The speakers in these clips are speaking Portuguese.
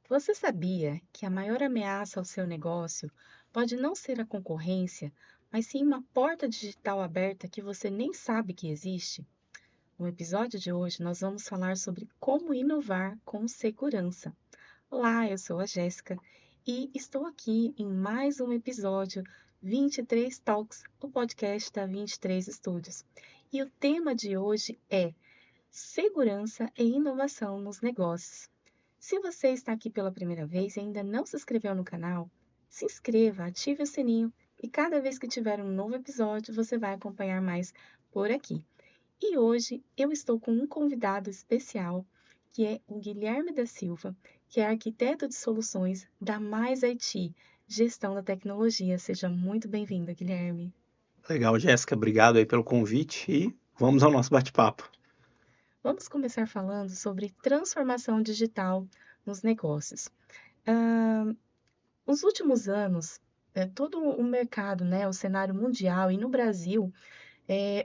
Você sabia que a maior ameaça ao seu negócio pode não ser a concorrência, mas sim uma porta digital aberta que você nem sabe que existe? No episódio de hoje, nós vamos falar sobre como inovar com segurança. Olá, eu sou a Jéssica e estou aqui em mais um episódio 23 Talks, o podcast da 23 Estúdios. E o tema de hoje é segurança e inovação nos negócios. Se você está aqui pela primeira vez e ainda não se inscreveu no canal, se inscreva, ative o sininho e cada vez que tiver um novo episódio, você vai acompanhar mais por aqui. E hoje eu estou com um convidado especial, que é o Guilherme da Silva, que é arquiteto de soluções da Mais IT, Gestão da Tecnologia. Seja muito bem-vindo, Guilherme. Legal, Jéssica, obrigado aí pelo convite e vamos ao nosso bate-papo. Vamos começar falando sobre transformação digital nos negócios. Ah, Nos últimos anos, todo o mercado, né, o cenário mundial e no Brasil,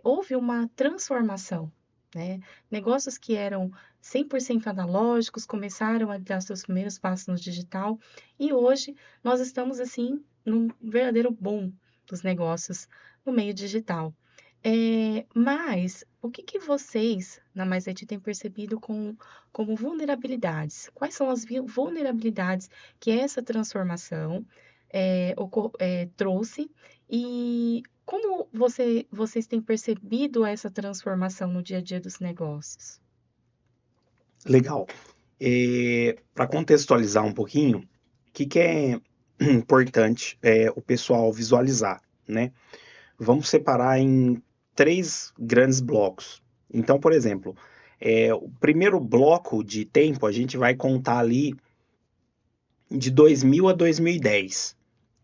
houve uma transformação, né? Negócios que eram 100% analógicos começaram a dar seus primeiros passos no digital e hoje nós estamos, assim, num verdadeiro boom dos negócios no meio digital. Mas o que que vocês na Mais IT têm percebido como vulnerabilidades? Quais são as vulnerabilidades que essa transformação trouxe e como vocês têm percebido essa transformação no dia a dia dos negócios? Legal. Para contextualizar um pouquinho, o que é importante o pessoal visualizar, né? Vamos separar em três grandes blocos. Então, por exemplo, o primeiro bloco de tempo a gente vai contar ali de 2000 a 2010,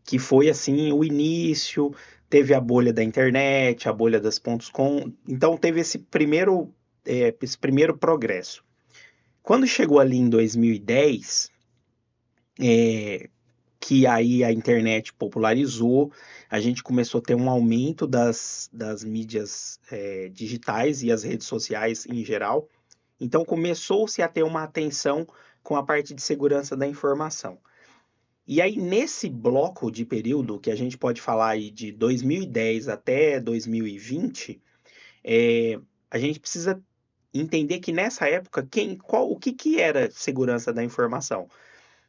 que foi assim o início, teve a bolha da internet, a bolha das pontos .com, então teve esse primeiro progresso. Quando chegou ali em 2010, que aí a internet popularizou, a gente começou a ter um aumento das mídias digitais e as redes sociais em geral, então começou-se a ter uma atenção com a parte de segurança da informação. E aí, nesse bloco de período, que a gente pode falar aí de 2010 até 2020, a gente precisa entender que nessa época, o que era segurança da informação?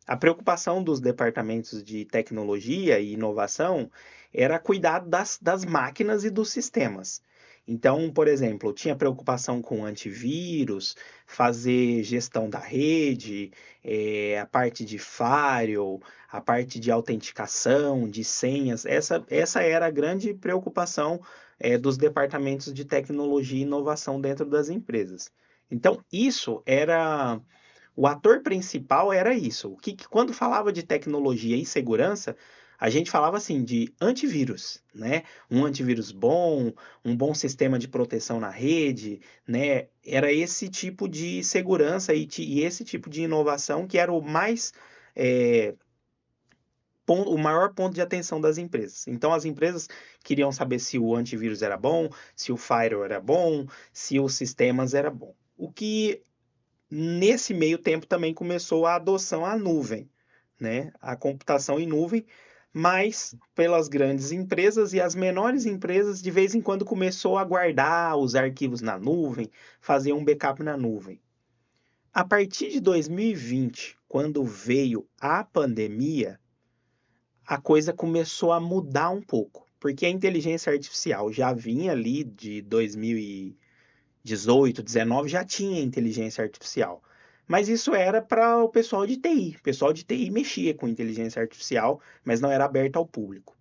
A preocupação dos departamentos de tecnologia e inovação era cuidar das máquinas e dos sistemas. Então, por exemplo, tinha preocupação com antivírus, fazer gestão da rede, a parte de firewall, a parte de autenticação, de senhas. Essa era a grande preocupação dos departamentos de tecnologia e inovação dentro das empresas. Então, isso era o ator principal era isso. Quando falava de tecnologia e segurança, a gente falava assim de antivírus, né? Um antivírus bom, um bom sistema de proteção na rede, né? Era esse tipo de segurança e esse tipo de inovação que era é, o maior ponto de atenção das empresas. Então, as empresas queriam saber se o antivírus era bom, se o firewall era bom, se os sistemas era bom. O que Nesse meio tempo também começou a adoção à nuvem, né? A computação em nuvem, mas pelas grandes empresas e as menores empresas de vez em quando começou a guardar os arquivos na nuvem, fazer um backup na nuvem. A partir de 2020, quando veio a pandemia, a coisa começou a mudar um pouco, porque a inteligência artificial já vinha ali de 2018, 19 já tinha inteligência artificial. Mas isso era para o pessoal de TI. O pessoal de TI mexia com inteligência artificial, mas não era aberto ao público.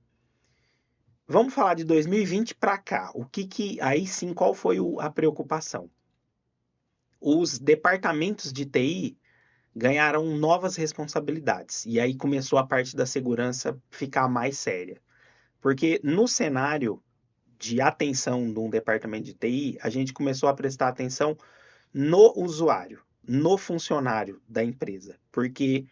Vamos falar de 2020 para cá. Aí sim, qual foi a preocupação? Os departamentos de TI ganharam novas responsabilidades e aí começou a parte da segurança ficar mais séria. Porque no cenário de atenção de um departamento de TI, a gente começou a prestar atenção no usuário, no funcionário da empresa. Porque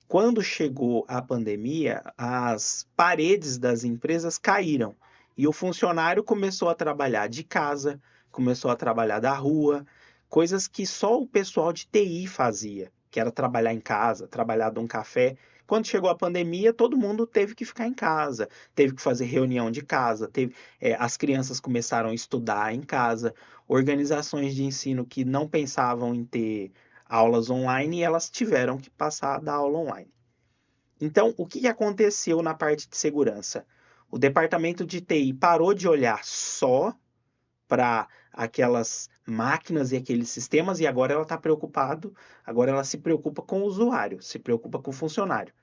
quando chegou a pandemia, as paredes das empresas caíram e o funcionário começou a trabalhar de casa, começou a trabalhar da rua, coisas que só o pessoal de TI fazia. que era trabalhar em casa, trabalhar de um café. Quando chegou a pandemia, todo mundo teve que ficar em casa, teve que fazer reunião de casa, as crianças começaram a estudar em casa, organizações de ensino que não pensavam em ter aulas online, elas tiveram que passar a dar aula online. Então, o que aconteceu na parte de segurança? O departamento de TI parou de olhar só para aquelas máquinas e aqueles sistemas e agora ela está preocupado, agora ela se preocupa com o usuário, se preocupa com o funcionário,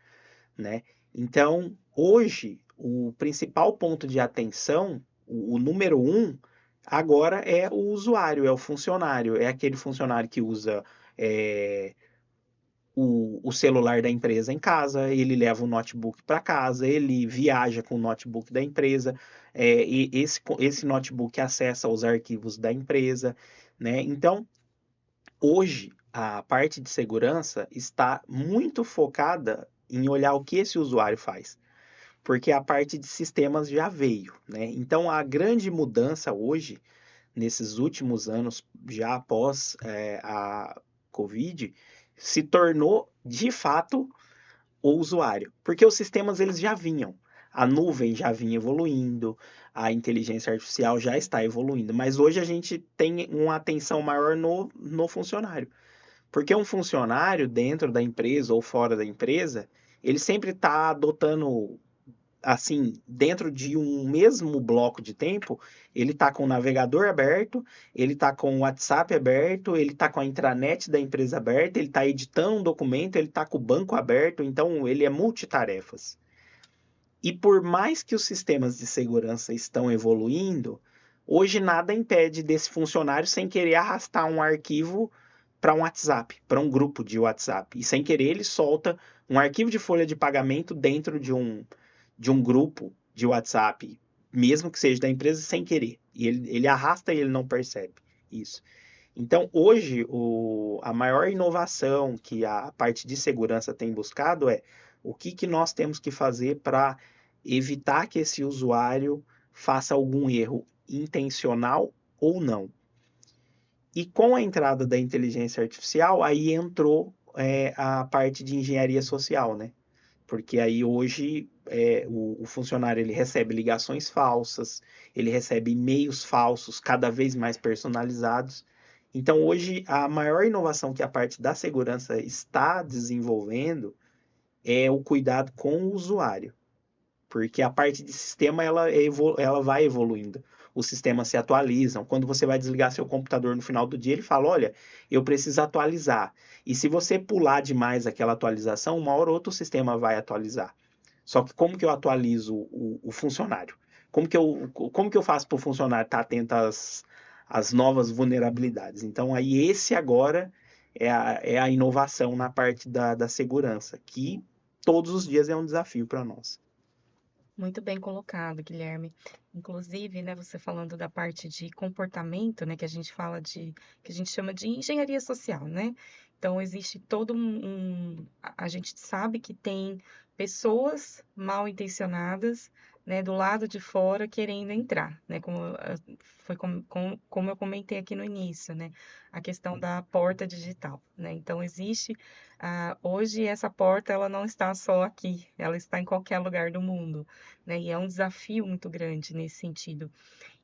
né? Então, hoje, o principal ponto de atenção, o número um, agora é o usuário, é o funcionário, é aquele funcionário que usa é, o celular da empresa em casa, ele leva o notebook para casa, ele viaja com o notebook da empresa, e esse notebook acessa os arquivos da empresa, né? Então, hoje, a parte de segurança está muito focada em olhar o que esse usuário faz, porque a parte de sistemas já veio, né? Então, a grande mudança hoje, nesses últimos anos, já após a Covid, se tornou de fato o usuário, porque os sistemas eles já vinham, a nuvem já vinha evoluindo, a inteligência artificial já está evoluindo, mas hoje a gente tem uma atenção maior no funcionário, porque um funcionário dentro da empresa ou fora da empresa, ele sempre está adotando assim, dentro de um mesmo bloco de tempo, ele está com o navegador aberto, ele está com o WhatsApp aberto, ele está com a intranet da empresa aberta, ele está editando um documento, ele está com o banco aberto, então ele é multitarefas. E por mais que os sistemas de segurança estão evoluindo, hoje nada impede desse funcionário sem querer arrastar um arquivo para um WhatsApp, para um grupo de WhatsApp. E sem querer ele solta um arquivo de folha de pagamento dentro de um grupo de WhatsApp, mesmo que seja da empresa, sem querer. E ele arrasta e ele não percebe isso. Então, hoje, a maior inovação que a parte de segurança tem buscado é o que nós temos que fazer para evitar que esse usuário faça algum erro intencional ou não. E com a entrada da inteligência artificial, aí entrou a parte de engenharia social, né? Porque aí hoje o funcionário ele recebe ligações falsas, ele recebe e-mails falsos, cada vez mais personalizados. Então hoje a maior inovação que a parte da segurança está desenvolvendo é o cuidado com o usuário, porque a parte de sistema ela vai evoluindo. Os sistemas se atualizam. Quando você vai desligar seu computador no final do dia, ele fala: olha, eu preciso atualizar. E se você pular demais aquela atualização, uma hora ou outra o sistema vai atualizar. Só que como que eu atualizo o funcionário? Como que eu faço para o funcionário estar atento às novas vulnerabilidades? Então, aí esse agora é a inovação na parte da segurança, que todos os dias é um desafio para nós. Muito bem colocado, Guilherme. Inclusive, né, você falando da parte de comportamento, né, que a gente fala que a gente chama de engenharia social, né? Então, existe todo a gente sabe que tem pessoas mal intencionadas, né, do lado de fora querendo entrar, né? Como eu comentei aqui no início, né? A questão da porta digital, né? Então, existe hoje essa porta ela não está só aqui, ela está em qualquer lugar do mundo, né? E é um desafio muito grande nesse sentido.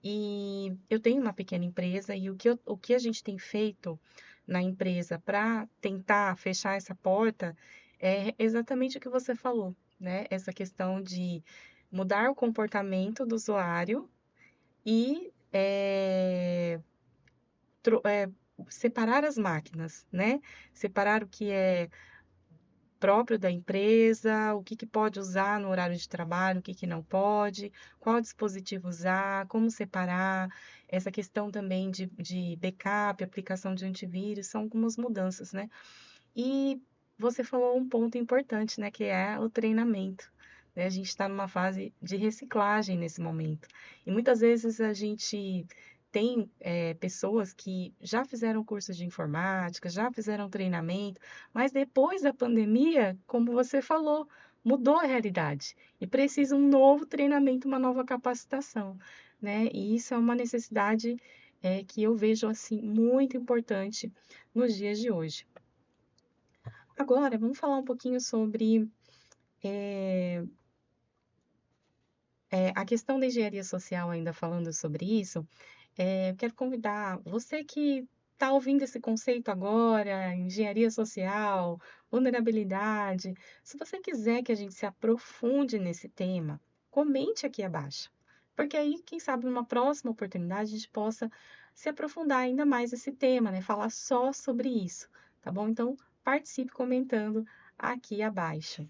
E eu tenho uma pequena empresa e o que a gente tem feito na empresa para tentar fechar essa porta é exatamente o que você falou, né? Essa questão de mudar o comportamento do usuário e separar as máquinas, né? Separar o que é próprio da empresa, o que pode usar no horário de trabalho, o que não pode, qual dispositivo usar, como separar, essa questão também de backup, aplicação de antivírus, são algumas mudanças, né? E você falou um ponto importante, né, que é o treinamento. Né? A gente está numa fase de reciclagem nesse momento. E muitas vezes a gente tem pessoas que já fizeram cursos de informática, já fizeram treinamento, mas depois da pandemia, como você falou, mudou a realidade e precisa um novo treinamento, uma nova capacitação, né? E isso é uma necessidade que eu vejo assim muito importante nos dias de hoje. Agora, vamos falar um pouquinho sobre a questão da engenharia social, ainda falando sobre isso. Eu quero convidar você que está ouvindo esse conceito agora, engenharia social, vulnerabilidade. Se você quiser que a gente se aprofunde nesse tema, comente aqui abaixo. Porque aí, quem sabe, numa próxima oportunidade, a gente possa se aprofundar ainda mais nesse tema, né? Falar só sobre isso, tá bom? Então, participe comentando aqui abaixo.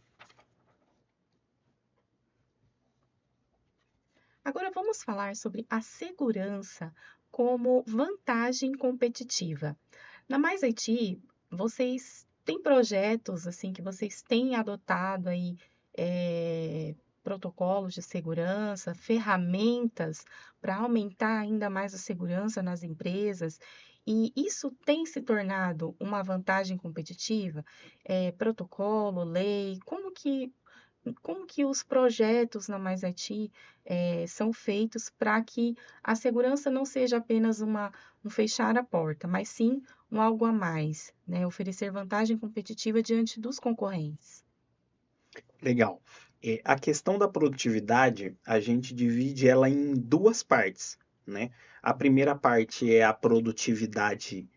Agora vamos falar sobre a segurança como vantagem competitiva. Na Mais IT, vocês têm projetos assim que vocês têm adotado aí protocolos de segurança, ferramentas para aumentar ainda mais a segurança nas empresas, e isso tem se tornado uma vantagem competitiva? Protocolo, lei, como que os projetos na Mais IT são feitos para que a segurança não seja apenas um fechar a porta, mas sim um algo a mais, né? Oferecer vantagem competitiva diante dos concorrentes. Legal. A questão da produtividade, a gente divide ela em duas partes, né? A primeira parte é a produtividade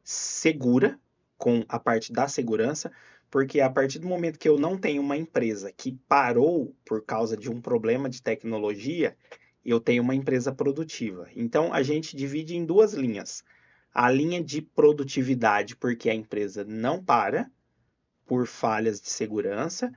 segura, com a parte da segurança, porque a partir do momento que eu não tenho uma empresa que parou por causa de um problema de tecnologia, eu tenho uma empresa produtiva. Então, a gente divide em duas linhas. A linha de produtividade, porque a empresa não para por falhas de segurança,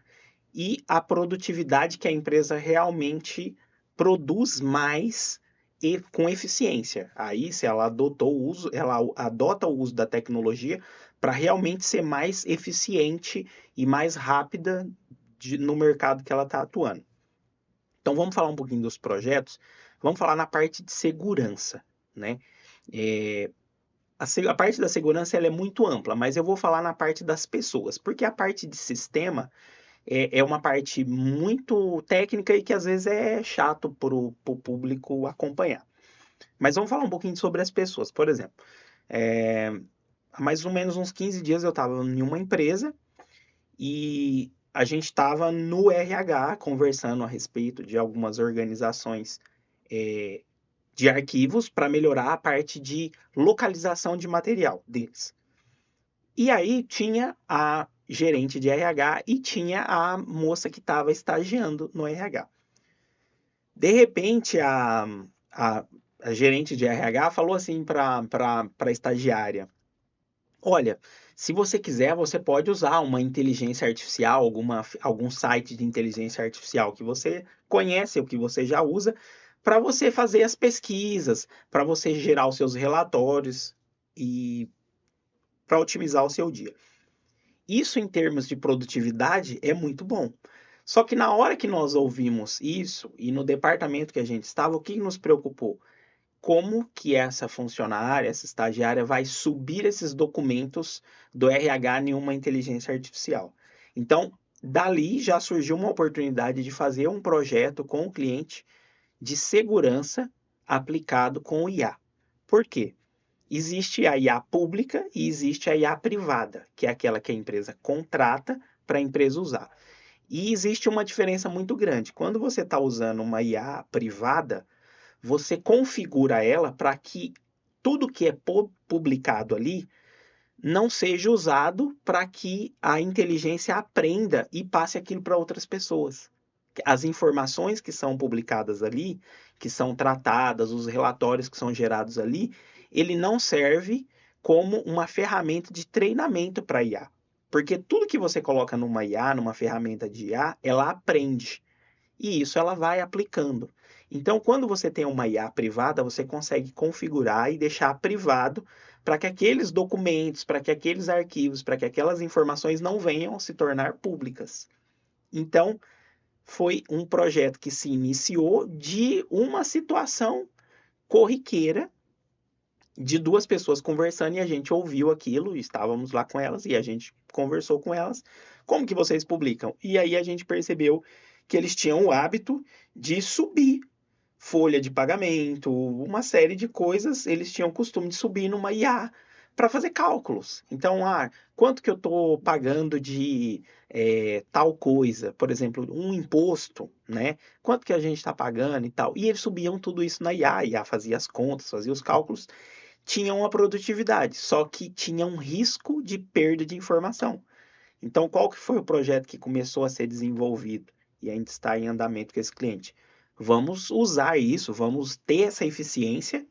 e a produtividade que a empresa realmente produz mais e com eficiência. Aí, se ela adotou o uso, ela adota o uso da tecnologia para realmente ser mais eficiente e mais rápida no mercado que ela está atuando. Então, vamos falar um pouquinho dos projetos. Vamos falar na parte de segurança, né? É, a parte da segurança ela é muito ampla, mas eu vou falar na parte das pessoas, porque a parte de sistema é uma parte muito técnica e que às vezes é chato para o público acompanhar. Mas vamos falar um pouquinho sobre as pessoas. Por exemplo, há mais ou menos uns 15 dias eu estava em uma empresa e a gente estava no RH conversando a respeito de algumas organizações é, de arquivos para melhorar a parte de localização de material deles. E aí tinha a gerente de RH e tinha a moça que estava estagiando no RH. De repente, a, a gerente de RH falou assim para a estagiária: Olha, se você quiser, você pode usar uma inteligência artificial, algum site de inteligência artificial que você conhece ou que você já usa, para você fazer as pesquisas, para você gerar os seus relatórios e para otimizar o seu dia. Isso, em termos de produtividade, é muito bom. Só que na hora que nós ouvimos isso, e no departamento que a gente estava, o que nos preocupou? Como que essa funcionária, essa estagiária, vai subir esses documentos do RH em uma inteligência artificial? Então, dali já surgiu uma oportunidade de fazer um projeto com o cliente de segurança aplicado com o IA. Por quê? Existe a IA pública e existe a IA privada, que é aquela que a empresa contrata para a empresa usar. E existe uma diferença muito grande. Quando você está usando uma IA privada, você configura ela para que tudo que é publicado ali não seja usado para que a inteligência aprenda e passe aquilo para outras pessoas. As informações que são publicadas ali, que são tratadas, os relatórios que são gerados ali, ele não serve como uma ferramenta de treinamento para IA. Porque tudo que você coloca numa IA, numa ferramenta de IA, ela aprende. E isso ela vai aplicando. Então, quando você tem uma IA privada, você consegue configurar e deixar privado para que aqueles documentos, para que aqueles arquivos, para que aquelas informações não venham a se tornar públicas. Então, foi um projeto que se iniciou de uma situação corriqueira de duas pessoas conversando e a gente ouviu aquilo, estávamos lá com elas e a gente conversou com elas. Como que vocês publicam? E aí a gente percebeu que eles tinham o hábito de subir folha de pagamento, uma série de coisas, eles tinham o costume de subir numa IA para fazer cálculos. Então, quanto que eu estou pagando de tal coisa? Por exemplo, um imposto, né? Quanto que a gente está pagando e tal. E eles subiam tudo isso na IA, a IA fazia as contas, fazia os cálculos, tinham uma produtividade, só que tinha um risco de perda de informação. Então, qual que foi o projeto que começou a ser desenvolvido e ainda está em andamento com esse cliente? Vamos usar isso, vamos ter essa eficiência,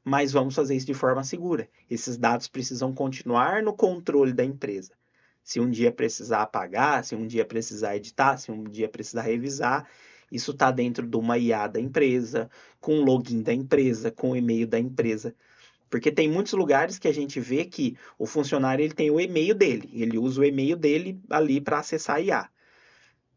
mas vamos fazer isso de forma segura. Esses dados precisam continuar no controle da empresa. Se um dia precisar apagar, se um dia precisar editar, se um dia precisar revisar, isso está dentro de uma IA da empresa, com o login da empresa, com o e-mail da empresa. Porque tem muitos lugares que a gente vê que o funcionário ele tem o e-mail dele, ele usa o e-mail dele ali para acessar a IA.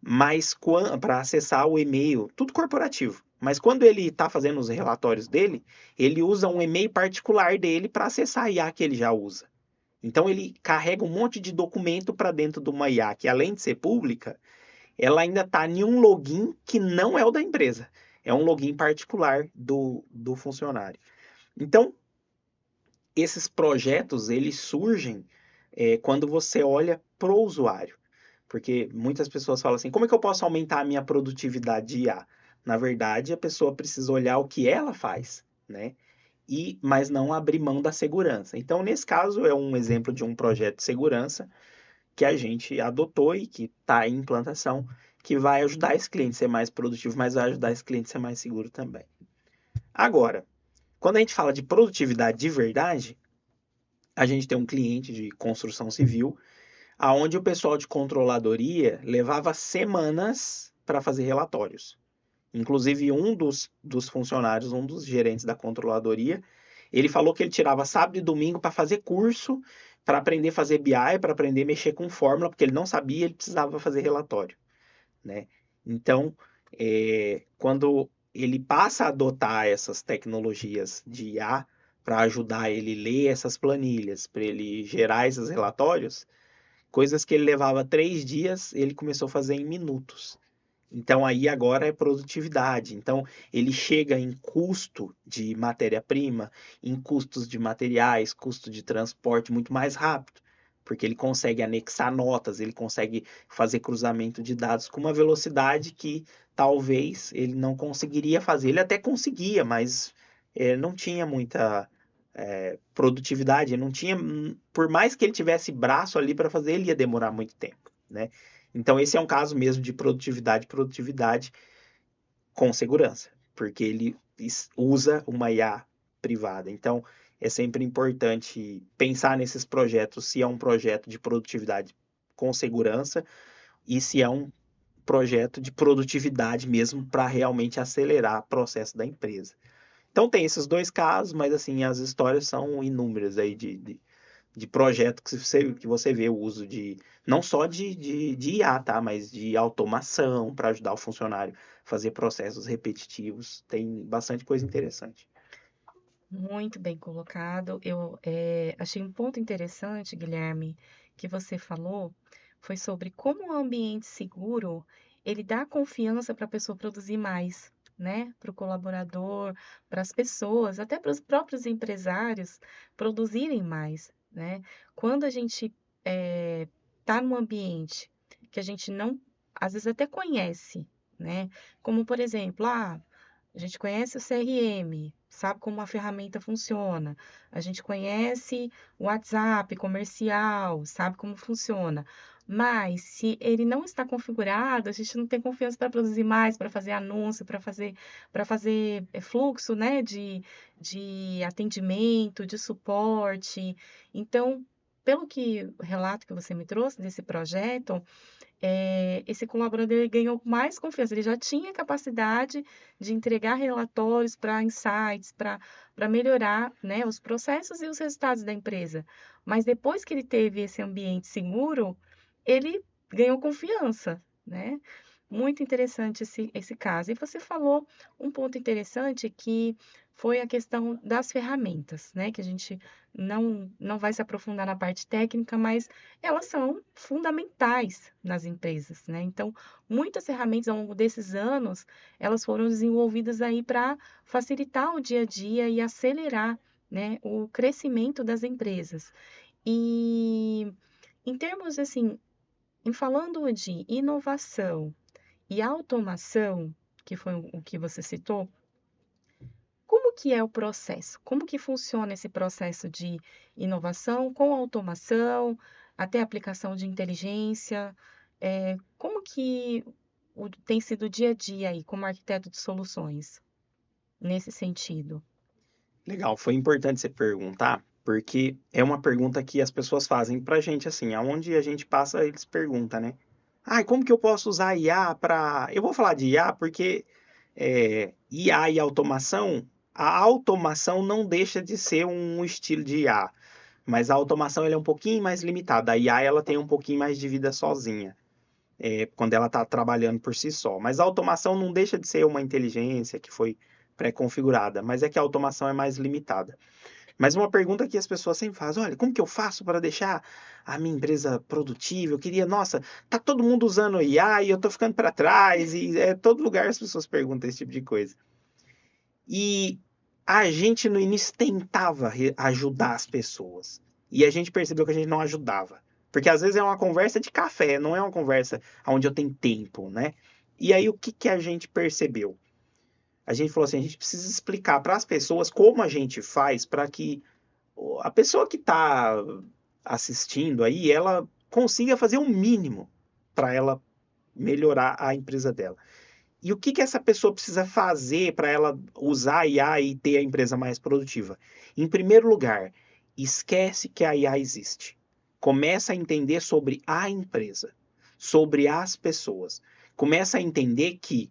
Mas para acessar o e-mail, tudo corporativo. Mas quando ele está fazendo os relatórios dele, ele usa um e-mail particular dele para acessar a IA que ele já usa. Então ele carrega um monte de documento para dentro de uma IA que, além de ser pública, ela ainda está em um login que não é o da empresa. É um login particular do funcionário. Então, esses projetos, eles surgem quando você olha para o usuário. Porque muitas pessoas falam assim, como é que eu posso aumentar a minha produtividade de IA? Na verdade, a pessoa precisa olhar o que ela faz, né? Mas não abrir mão da segurança. Então, nesse caso, é um exemplo de um projeto de segurança que a gente adotou e que está em implantação, que vai ajudar esse cliente a ser mais produtivo, mas vai ajudar esse cliente a ser mais seguro também. Agora, quando a gente fala de produtividade de verdade, a gente tem um cliente de construção civil, aonde o pessoal de controladoria levava semanas para fazer relatórios. Inclusive, um dos funcionários, um dos gerentes da controladoria, ele falou que ele tirava sábado e domingo para fazer curso, para aprender a fazer BI, para aprender a mexer com fórmula, porque ele não sabia, ele precisava fazer relatório, né? Então, quando ele passa a adotar essas tecnologias de IA para ajudar ele a ler essas planilhas, para ele gerar esses relatórios, coisas que ele levava 3 dias, ele começou a fazer em minutos. Então aí agora é produtividade. Então ele chega em custo de matéria-prima, em custos de materiais, custo de transporte muito mais rápido, porque ele consegue anexar notas, ele consegue fazer cruzamento de dados com uma velocidade que talvez ele não conseguiria fazer. Ele até conseguia, mas não tinha muita produtividade, não tinha, por mais que ele tivesse braço ali para fazer, ele ia demorar muito tempo, né? Então, esse é um caso mesmo de produtividade com segurança, porque ele usa uma IA privada. Então, é sempre importante pensar nesses projetos, se é um projeto de produtividade com segurança e se é um projeto de produtividade mesmo para realmente acelerar o processo da empresa. Então, tem esses dois casos, mas assim, as histórias são inúmeras aí de projeto que você vê o uso de não só de IA, tá? Mas de automação para ajudar o funcionário a fazer processos repetitivos. Tem bastante coisa interessante. Muito bem colocado. Eu achei um ponto interessante, Guilherme, que você falou, foi sobre como o ambiente seguro ele dá confiança para a pessoa produzir mais, né? Para o colaborador, para as pessoas, até para os próprios empresários produzirem mais, né? Quando a gente está num ambiente que a gente não, às vezes até conhece, né? Como por exemplo, a gente conhece o CRM, sabe como a ferramenta funciona. A gente conhece o WhatsApp comercial, sabe como funciona. Mas se ele não está configurado, a gente não tem confiança para produzir mais, para fazer anúncio, para fazer fluxo, né, de atendimento, de suporte. Então, pelo que o relato que você me trouxe desse projeto, esse colaborador ele ganhou mais confiança, ele já tinha capacidade de entregar relatórios para insights, para melhorar, né, os processos e os resultados da empresa. Mas depois que ele teve esse ambiente seguro, ele ganhou confiança, né? Muito interessante esse caso. E você falou um ponto interessante que foi a questão das ferramentas, né? Que a gente não vai se aprofundar na parte técnica, mas elas são fundamentais nas empresas, né? Então, muitas ferramentas ao longo desses anos, elas foram desenvolvidas aí para facilitar o dia a dia e acelerar, né, o crescimento das empresas. E em termos assim, em falando de inovação e automação, que foi o que você citou, como que é o processo? Como que funciona esse processo de inovação com automação, até aplicação de inteligência? Como que tem sido o dia a dia aí como arquiteto de soluções nesse sentido? Legal, foi importante você perguntar, porque é uma pergunta que as pessoas fazem pra gente assim, aonde a gente passa, eles perguntam, né? Ah, como que eu posso usar IA para. Eu vou falar de IA porque IA e automação, a automação não deixa de ser um estilo de IA, mas a automação ela é um pouquinho mais limitada. A IA ela tem um pouquinho mais de vida sozinha, quando ela está trabalhando por si só. Mas a automação não deixa de ser uma inteligência que foi pré-configurada, mas é que a automação é mais limitada. Mas uma pergunta que as pessoas sempre fazem, olha, como que eu faço para deixar a minha empresa produtiva? Eu queria, nossa, tá todo mundo usando IA e eu tô ficando para trás, e todo lugar as pessoas perguntam esse tipo de coisa. E a gente no início tentava ajudar as pessoas. E a gente percebeu que a gente não ajudava. Porque às vezes é uma conversa de café, não é uma conversa onde eu tenho tempo, né? E aí o que que a gente percebeu? A gente falou assim, a gente precisa explicar para as pessoas como a gente faz para que a pessoa que está assistindo aí, ela consiga fazer o mínimo para ela melhorar a empresa dela. E o que que essa pessoa precisa fazer para ela usar a IA e ter a empresa mais produtiva? Em primeiro lugar, esquece que a IA existe. Começa a entender sobre a empresa, sobre as pessoas. Começa a entender que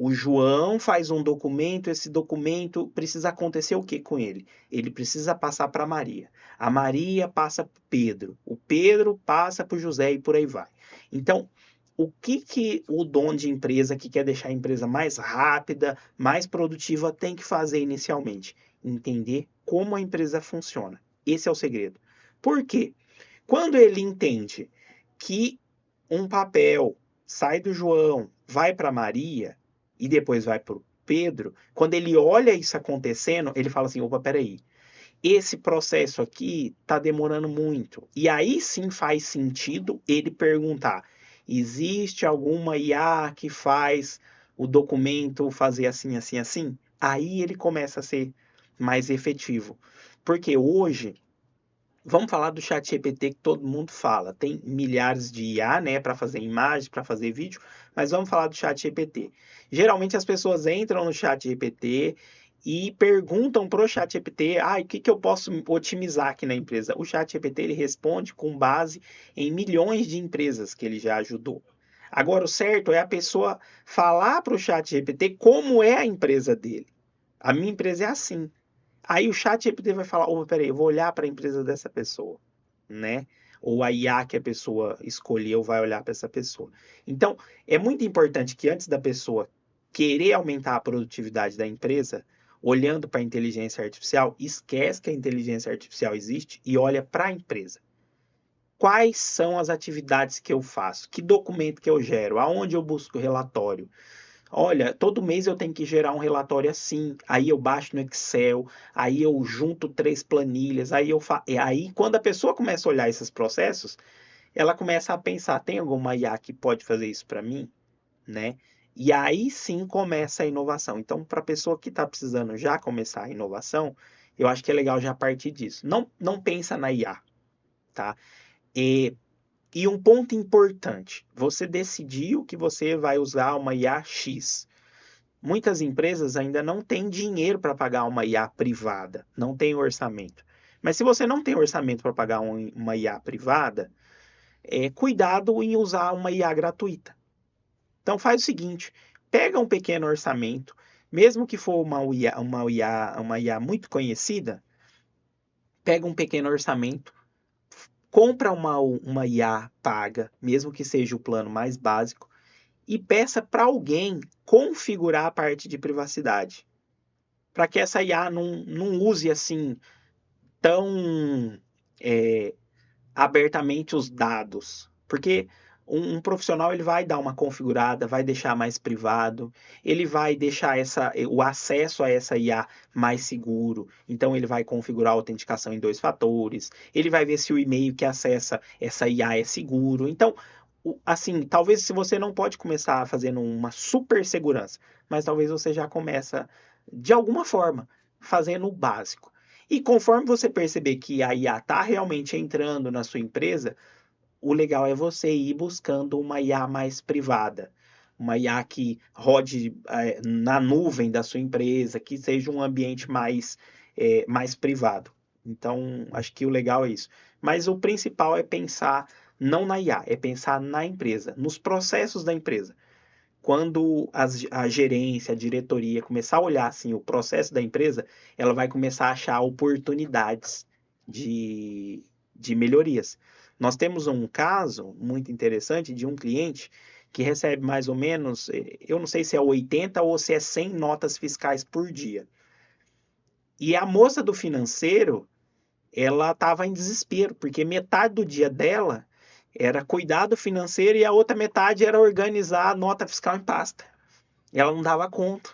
o João faz um documento, esse documento precisa acontecer o que com ele? Ele precisa passar para a Maria. A Maria passa para o Pedro. O Pedro passa para o José e por aí vai. Então, o que que o dono de empresa que quer deixar a empresa mais rápida, mais produtiva, tem que fazer inicialmente? Entender como a empresa funciona. Esse é o segredo. Por quê? Quando ele entende que um papel sai do João, vai para Maria e depois vai para o Pedro, quando ele olha isso acontecendo, ele fala assim: opa, peraí, esse processo aqui está demorando muito. E aí sim faz sentido ele perguntar: existe alguma IA que faz o documento fazer assim, assim, assim? Aí ele começa a ser mais efetivo. Porque hoje, vamos falar do chat GPT que todo mundo fala. Tem milhares de IA, né, para fazer imagem, para fazer vídeo, mas vamos falar do chat GPT. Geralmente as pessoas entram no chat GPT e perguntam para o chat GPT, o que que eu posso otimizar aqui na empresa? O chat GPT ele responde com base em milhões de empresas que ele já ajudou. Agora, o certo é a pessoa falar para o chat GPT como é a empresa dele. A minha empresa é assim. Aí o chat GPT vai falar, oh, peraí, eu vou olhar para a empresa dessa pessoa, né? Ou a IA que a pessoa escolheu vai olhar para essa pessoa. Então, é muito importante que antes da pessoa querer aumentar a produtividade da empresa, olhando para a inteligência artificial, esquece que a inteligência artificial existe e olha para a empresa. Quais são as atividades que eu faço? Que documento que eu gero? Aonde eu busco relatório? Olha, todo mês eu tenho que gerar um relatório assim, aí eu baixo no Excel, aí eu junto 3 planilhas, aí quando a pessoa começa a olhar esses processos, ela começa a pensar, tem alguma IA que pode fazer isso para mim, né? E aí sim começa a inovação. Então, para a pessoa que está precisando já começar a inovação, eu acho que é legal já partir disso. Não pensa na IA, tá? E, e um ponto importante, você decidiu que você vai usar uma IA X. Muitas empresas ainda não têm dinheiro para pagar uma IA privada, não tem orçamento. Mas se você não tem orçamento para pagar uma IA privada, cuidado em usar uma IA gratuita. Então faz o seguinte, pega um pequeno orçamento, mesmo que for uma IA muito conhecida, pega um pequeno orçamento, compra uma IA paga, mesmo que seja o plano mais básico, e peça para alguém configurar a parte de privacidade, para que essa IA não use assim tão é, abertamente os dados. Porque um profissional ele vai dar uma configurada, vai deixar mais privado, ele vai deixar o acesso a essa IA mais seguro. Então ele vai configurar a autenticação em 2 fatores, ele vai ver se o e-mail que acessa essa IA é seguro. Então, assim, talvez se você não pode começar fazendo uma super segurança, mas talvez você já começa de alguma forma, fazendo o básico. E conforme você perceber que a IA está realmente entrando na sua empresa, o legal é você ir buscando uma IA mais privada, uma IA que rode na nuvem da sua empresa, que seja um ambiente mais privado. Então, acho que o legal é isso. Mas o principal é pensar não na IA, é pensar na empresa, nos processos da empresa. Quando a gerência, a diretoria começar a olhar assim, o processo da empresa, ela vai começar a achar oportunidades de melhorias. Nós temos um caso muito interessante de um cliente que recebe mais ou menos, eu não sei se é 80 ou se é 100 notas fiscais por dia. E a moça do financeiro, ela estava em desespero, porque metade do dia dela era cuidar do financeiro e a outra metade era organizar a nota fiscal em pasta. Ela não dava conta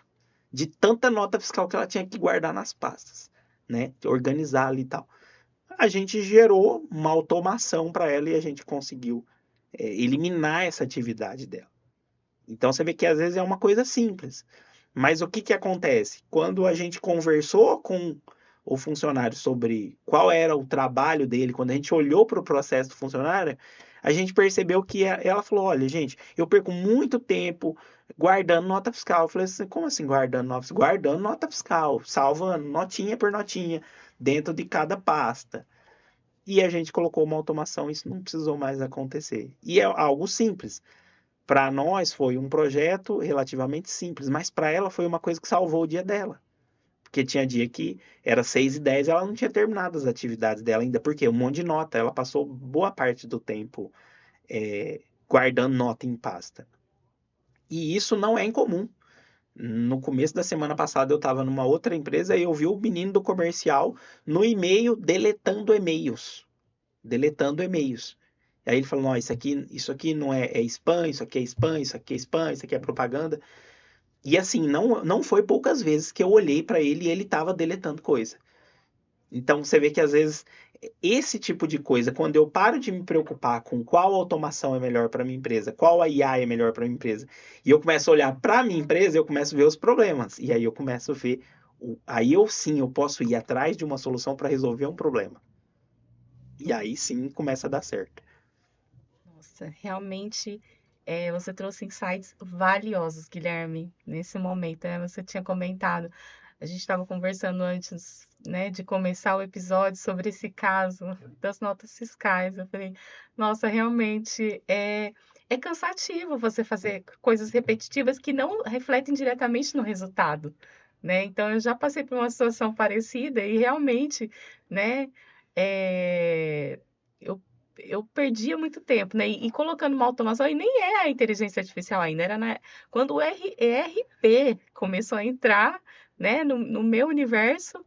de tanta nota fiscal que ela tinha que guardar nas pastas, né? Organizar ali e tal. A gente gerou uma automação para ela e a gente conseguiu eliminar essa atividade dela. Então você vê que às vezes é uma coisa simples. Mas o que que acontece? Quando a gente conversou com o funcionário sobre qual era o trabalho dele, quando a gente olhou para o processo do funcionário, a gente percebeu que ela falou: olha, gente, eu perco muito tempo guardando nota fiscal. Eu falei assim: como assim guardando nota fiscal? Guardando nota fiscal, salvando notinha por notinha dentro de cada pasta. E a gente colocou uma automação, isso não precisou mais acontecer. E é algo simples. Para nós foi um projeto relativamente simples, mas para ela foi uma coisa que salvou o dia dela. Porque tinha dia que era 6h10 e ela não tinha terminado as atividades dela ainda, porque um monte de nota, ela passou boa parte do tempo guardando nota em pasta. E isso não é incomum. No começo da semana passada eu estava numa outra empresa e eu vi o menino do comercial no e-mail deletando e-mails. Deletando e-mails. E aí ele falou: não, isso aqui não é spam, isso aqui é spam, isso aqui é spam, isso aqui é propaganda. E assim, não foi poucas vezes que eu olhei para ele e ele estava deletando coisa. Então você vê que às vezes esse tipo de coisa, quando eu paro de me preocupar com qual automação é melhor para minha empresa, qual a IA é melhor para minha empresa, e eu começo a olhar para minha empresa, eu começo a ver os problemas. E aí eu começo a ver, aí eu sim, eu posso ir atrás de uma solução para resolver um problema. E aí sim começa a dar certo. Nossa, realmente você trouxe insights valiosos, Guilherme, nesse momento, né? Você tinha comentado, a gente estava conversando antes, né, de começar o episódio sobre esse caso das notas fiscais. Eu falei, nossa, realmente é cansativo você fazer coisas repetitivas que não refletem diretamente no resultado, né? Então, eu já passei por uma situação parecida e realmente, né, é, eu eu perdia muito tempo, né? E colocando uma automação, e nem é a inteligência artificial ainda, quando o ERP começou a entrar, né, no meu universo,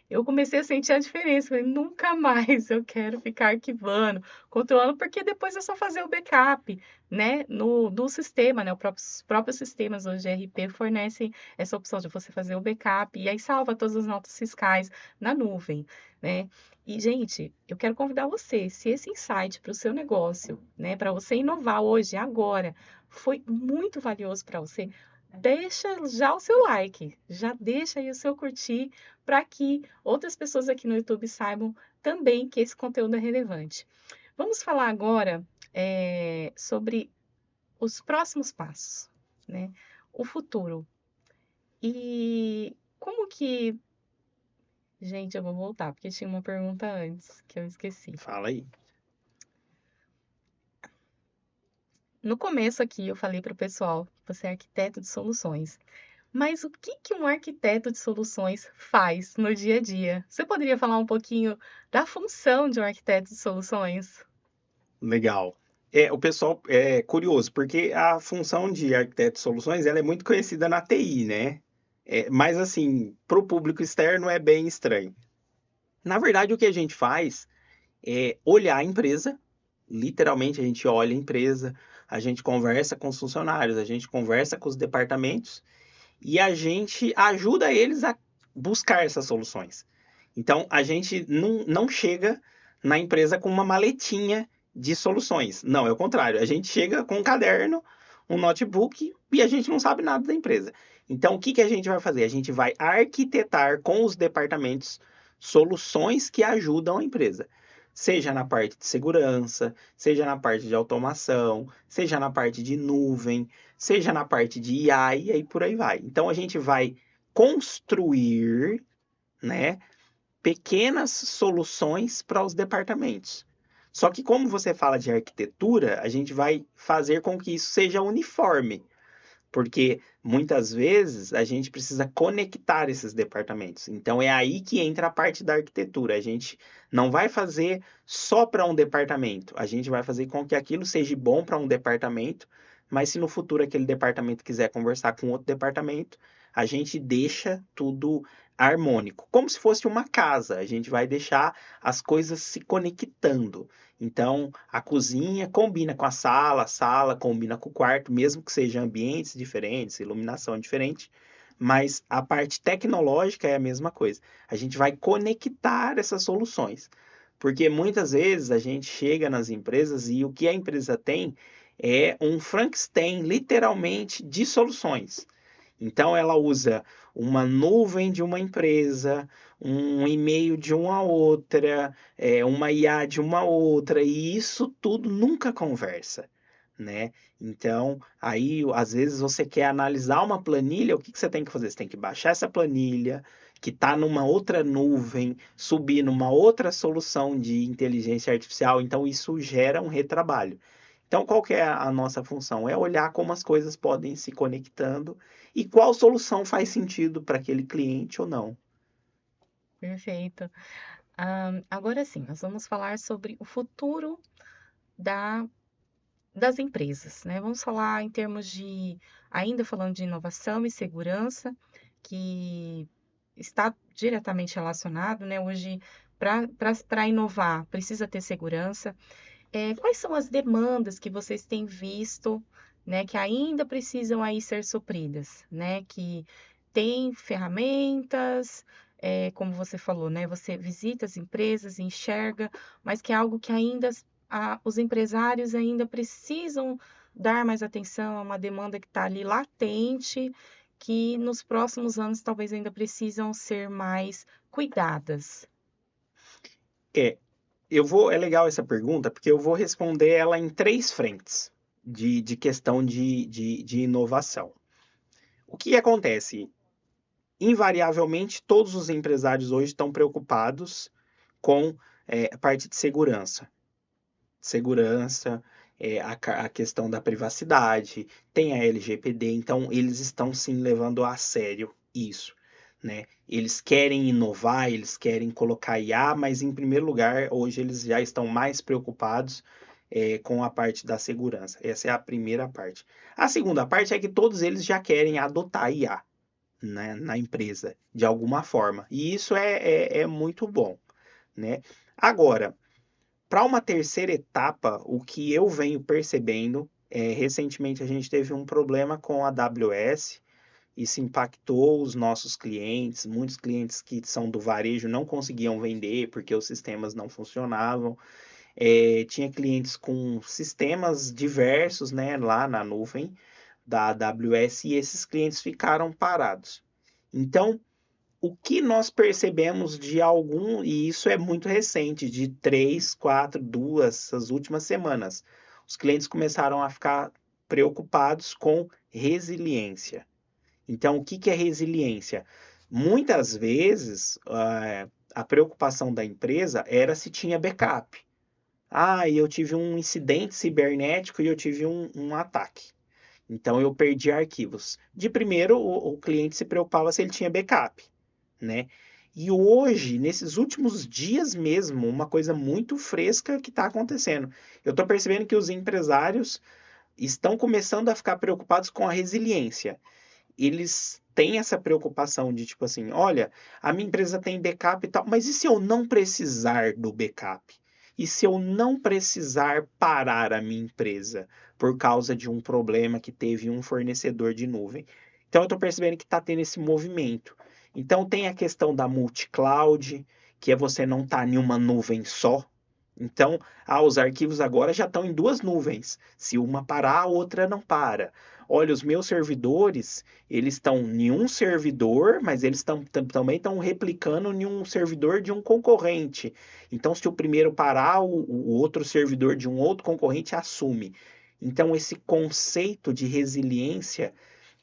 eu comecei a sentir a diferença. Falei, nunca mais eu quero ficar arquivando, controlando, porque depois é só fazer o backup, né, do sistema, né? Os próprios sistemas hoje de ERP fornecem essa opção de você fazer o backup e aí salva todas as notas fiscais na nuvem, né? E, gente, eu quero convidar você, se esse insight para o seu negócio, né, para você inovar hoje, agora, foi muito valioso para você, deixa já o seu like, já deixa aí o seu curtir, para que outras pessoas aqui no YouTube saibam também que esse conteúdo é relevante. Vamos falar agora, sobre os próximos passos, né? O futuro. E como que. Gente, eu vou voltar, porque tinha uma pergunta antes que eu esqueci. Fala aí. No começo aqui eu falei para o pessoal que você é arquiteto de soluções. Mas o que que um arquiteto de soluções faz no dia a dia? Você poderia falar um pouquinho da função de um arquiteto de soluções? Legal. O pessoal é curioso, porque a função de arquiteto de soluções ela é muito conhecida na TI, né? Mas assim, para o público externo é bem estranho. Na verdade, o que a gente faz é olhar a empresa Literalmente, a gente olha a empresa, a gente conversa com os funcionários, a gente conversa com os departamentos e a gente ajuda eles a buscar essas soluções. Então, a gente não chega na empresa com uma maletinha de soluções. Não, é o contrário. A gente chega com um caderno, um notebook e a gente não sabe nada da empresa. Então, o que que a gente vai fazer? A gente vai arquitetar com os departamentos soluções que ajudam a empresa. Seja na parte de segurança, seja na parte de automação, seja na parte de nuvem, seja na parte de IA e aí por aí vai. Então a gente vai construir, né, pequenas soluções para os departamentos. Só que como você fala de arquitetura, a gente vai fazer com que isso seja uniforme, porque muitas vezes a gente precisa conectar esses departamentos. Então é aí que entra a parte da arquitetura. A gente não vai fazer só para um departamento, a gente vai fazer com que aquilo seja bom para um departamento, mas se no futuro aquele departamento quiser conversar com outro departamento, a gente deixa tudo harmônico, como se fosse uma casa. A gente vai deixar as coisas se conectando. Então, a cozinha combina com a sala combina com o quarto, mesmo que sejam ambientes diferentes, iluminação diferente, mas a parte tecnológica é a mesma coisa. A gente vai conectar essas soluções, porque muitas vezes a gente chega nas empresas e o que a empresa tem é um Frankenstein, literalmente, de soluções. Então ela usa uma nuvem de uma empresa, um e-mail de uma outra, uma IA de uma outra, e isso tudo nunca conversa, né? Então, aí às vezes você quer analisar uma planilha, o que que você tem que fazer? Você tem que baixar essa planilha, que está numa outra nuvem, subir numa outra solução de inteligência artificial, então isso gera um retrabalho. Então, qual que é a nossa função? É olhar como as coisas podem ir se conectando e qual solução faz sentido para aquele cliente ou não. Perfeito. Agora sim, nós vamos falar sobre o futuro da das empresas, né? Vamos falar em termos de, ainda falando de inovação e segurança, que está diretamente relacionado, né? Hoje, para inovar, precisa ter segurança. Quais são as demandas que vocês têm visto, né, que ainda precisam aí ser supridas, né? Que tem ferramentas, como você falou, né? Você visita as empresas, enxerga, mas que é algo que ainda os empresários ainda precisam dar mais atenção, é uma demanda que está ali latente, que nos próximos anos talvez ainda precisam ser mais cuidadas. É, é legal essa pergunta porque eu vou responder ela em três frentes de questão de inovação. O que acontece? Invariavelmente, todos os empresários hoje estão preocupados com a parte de segurança. Segurança, a questão da privacidade, tem a LGPD, então eles estão sim levando a sério isso, né? Eles querem inovar, eles querem colocar IA, mas em primeiro lugar, hoje eles já estão mais preocupados com a parte da segurança. Essa é a primeira parte. A segunda parte é que todos eles já querem adotar IA, né, na empresa, de alguma forma. E isso é muito bom, né? Agora, para uma terceira etapa, o que eu venho percebendo, recentemente a gente teve um problema com a AWS, isso impactou os nossos clientes, muitos clientes que são do varejo não conseguiam vender porque os sistemas não funcionavam. Tinha clientes com sistemas diversos, né, lá na nuvem da AWS e esses clientes ficaram parados. Então, o que nós percebemos de algum, e isso é muito recente, de 3, 4, 2, essas últimas semanas, os clientes começaram a ficar preocupados com resiliência. Então, o que que é resiliência? Muitas vezes, a preocupação da empresa era se tinha backup. Ah, eu tive um incidente cibernético e eu tive um ataque. Então, eu perdi arquivos. De primeiro, o cliente se preocupava se ele tinha backup, né? E hoje, nesses últimos dias mesmo, uma coisa muito fresca que está acontecendo. Eu estou percebendo que os empresários estão começando a ficar preocupados com a resiliência. Eles têm essa preocupação de tipo assim, olha, a minha empresa tem backup e tal, mas e se eu não precisar do backup? E se eu não precisar parar a minha empresa por causa de um problema que teve um fornecedor de nuvem? Então, eu estou percebendo que está tendo esse movimento. Então, tem a questão da multi-cloud, que é você não estar em uma nuvem só. Então, os arquivos agora já estão em duas nuvens. Se uma parar, a outra não para. Olha, os meus servidores, eles estão em um servidor, mas eles também estão replicando em um servidor de um concorrente. Então, se o primeiro parar, o outro servidor de um outro concorrente assume. Então, esse conceito de resiliência,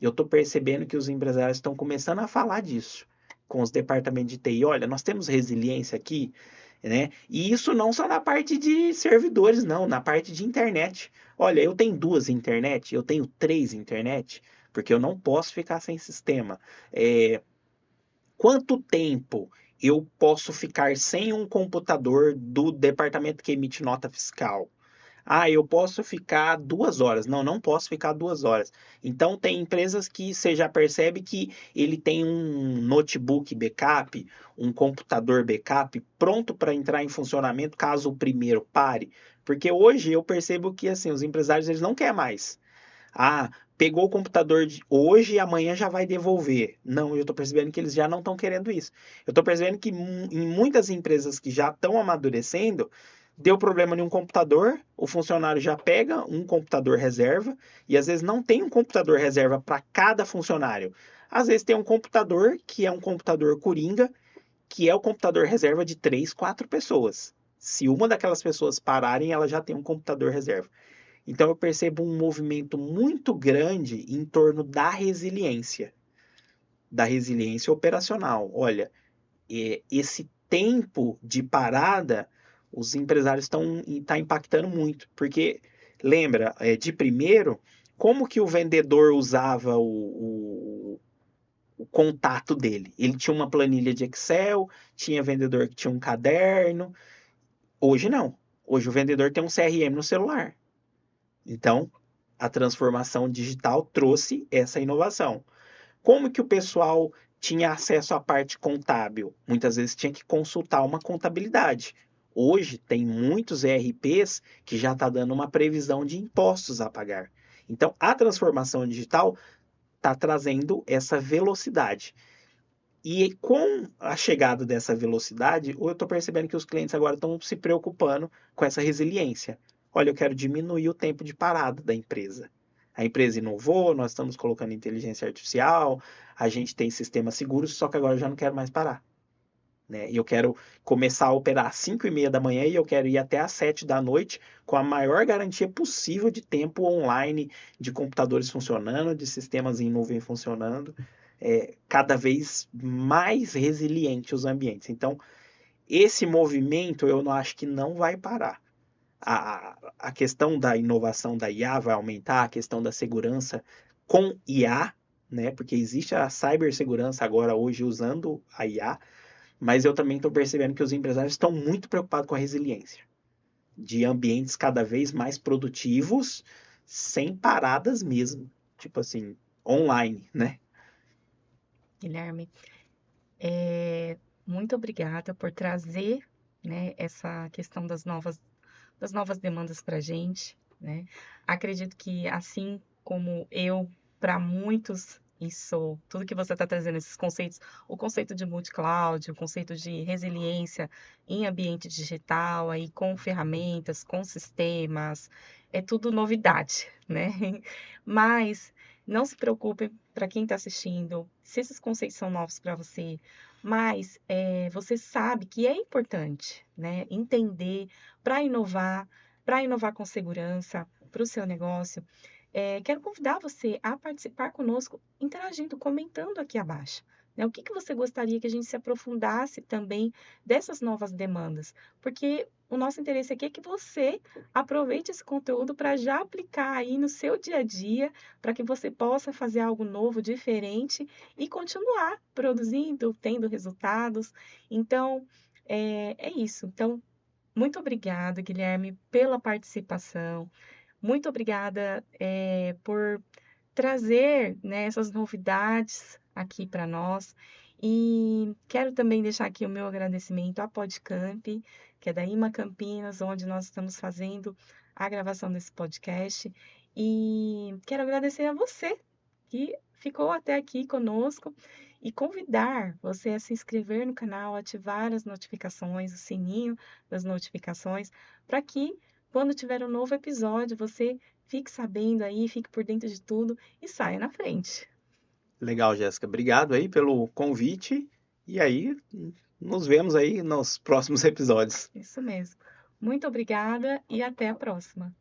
eu estou percebendo que os empresários estão começando a falar disso com os departamentos de TI. Olha, nós temos resiliência aqui, né? E isso não só na parte de servidores, não, na parte de internet. Olha, eu tenho duas internet, eu tenho três internet, porque eu não posso ficar sem sistema. É, quanto tempo eu posso ficar sem um computador do departamento que emite nota fiscal? Ah, eu posso ficar 2 horas. Não, não posso ficar 2 horas. Então, tem empresas que você já percebe que ele tem um notebook backup, um computador backup pronto para entrar em funcionamento caso o primeiro pare. Porque hoje eu percebo que assim, os empresários eles não querem mais. Ah, pegou o computador de hoje e amanhã já vai devolver. Não, eu estou percebendo que eles já não estão querendo isso. Eu estou percebendo que em muitas empresas que já estão amadurecendo, deu problema em um computador, o funcionário já pega um computador reserva e às vezes não tem um computador reserva para cada funcionário. Às vezes tem um computador que é um computador coringa, que é o computador reserva de 3, 4 pessoas. Se uma daquelas pessoas pararem, ela já tem um computador reserva. Então eu percebo um movimento muito grande em torno da resiliência operacional. Olha, esse tempo de parada, os empresários estão tá impactando muito, porque lembra, de primeiro, como que o vendedor usava o contato dele? Ele tinha uma planilha de Excel, tinha vendedor que tinha um caderno. Hoje não. Hoje o vendedor tem um CRM no celular. Então, a transformação digital trouxe essa inovação. Como que o pessoal tinha acesso à parte contábil? Muitas vezes tinha que consultar uma contabilidade. Hoje tem muitos ERPs que já está dando uma previsão de impostos a pagar. Então, a transformação digital está trazendo essa velocidade. E com a chegada dessa velocidade, eu estou percebendo que os clientes agora estão se preocupando com essa resiliência. Olha, eu quero diminuir o tempo de parada da empresa. A empresa inovou, nós estamos colocando inteligência artificial, a gente tem sistemas seguros, só que agora eu já não quero mais parar. Né? E eu quero começar a operar às 5:30 da manhã e eu quero ir até às 7 da noite com a maior garantia possível de tempo online, de computadores funcionando, de sistemas em nuvem funcionando, cada vez mais resiliente os ambientes. Então, esse movimento eu não acho que não vai parar. A questão da inovação da IA vai aumentar, a questão da segurança com IA, né? Porque existe a cibersegurança agora hoje usando a IA, mas eu também estou percebendo que os empresários estão muito preocupados com a resiliência de ambientes cada vez mais produtivos, sem paradas mesmo, tipo assim, online, né? Guilherme, é, muito obrigada por trazer, né, essa questão das novas demandas para a gente, né? Acredito que assim como eu, para muitos, isso, tudo que você está trazendo, esses conceitos, o conceito de multi-cloud, o conceito de resiliência em ambiente digital, aí com ferramentas, com sistemas, é tudo novidade, né? Mas não se preocupe para quem está assistindo, se esses conceitos são novos para você, mas você sabe que é importante, né, entender para inovar com segurança para o seu negócio. Quero convidar você a participar conosco, interagindo, comentando aqui abaixo. Né, o que que você gostaria que a gente se aprofundasse também dessas novas demandas? Porque o nosso interesse aqui é que você aproveite esse conteúdo para já aplicar aí no seu dia a dia, para que você possa fazer algo novo, diferente e continuar produzindo, tendo resultados. Então, é isso. Então, muito obrigada, Guilherme, pela participação. Muito obrigada, por trazer, né, essas novidades aqui para nós. E quero também deixar aqui o meu agradecimento à Podcamp, que é da IMA Campinas, onde nós estamos fazendo a gravação desse podcast. E quero agradecer a você que ficou até aqui conosco e convidar você a se inscrever no canal, ativar as notificações, o sininho das notificações, para que quando tiver um novo episódio, você fique sabendo aí, fique por dentro de tudo e saia na frente. Legal, Jéssica. Obrigado aí pelo convite. E aí, nos vemos aí nos próximos episódios. Isso mesmo. Muito obrigada e até a próxima.